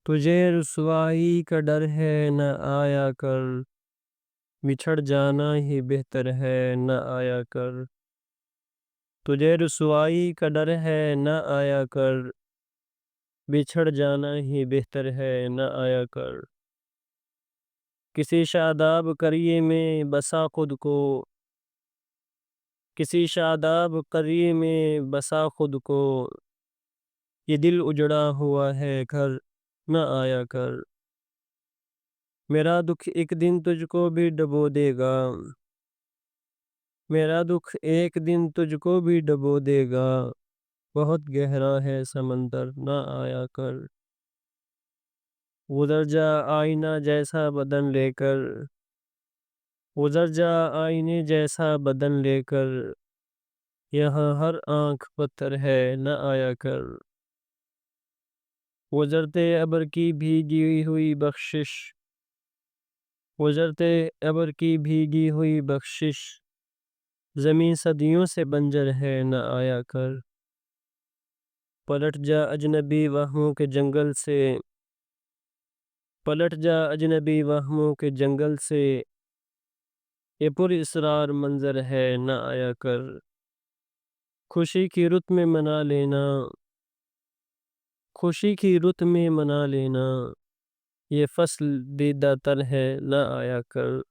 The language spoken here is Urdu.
تجھے رسوائی کا ڈر ہے نہ آیا کر، بچھڑ جانا ہی بہتر ہے نہ آیا کر۔ تجھے رسوائی کا ڈر ہے نہ آیا کر، بچھڑ جانا ہی بہتر ہے نہ آیا کر۔ کسی شاداب قریے میں بسا خود کو، کسی شاداب قریے میں بسا خود کو، یہ دل اجڑا ہوا ہے گھر نہ آیا کر۔ میرا دکھ ایک دن تجھ کو بھی ڈبو دے گا، میرا دکھ ایک دن تجھ کو بھی ڈبو دے گا، بہت گہرا ہے سمندر نہ آیا کر۔ گزر جا آئینہ جیسا بدن لے کر، گزر جا آئینے جیسا بدن لے کر، یہاں ہر آنکھ پتھر ہے نہ آیا کر۔ گزرتے ابر کی بھیگی ہوئی بخشش، گزرتے ابر کی بھیگی ہوئی بخشش، زمیں صدیوں سے بنجر ہے نہ آیا کر۔ پلٹ جا اجنبی وہموں کے جنگل سے، پلٹ جا اجنبی وہموں کے جنگل سے، یہ پر اسرار منظر ہے نہ آیا کر۔ خوشی کی رت میں منا لینا، خوشی کی رت میں منا لینا، یہ فصل دیدہ تر ہے نہ آیا کر۔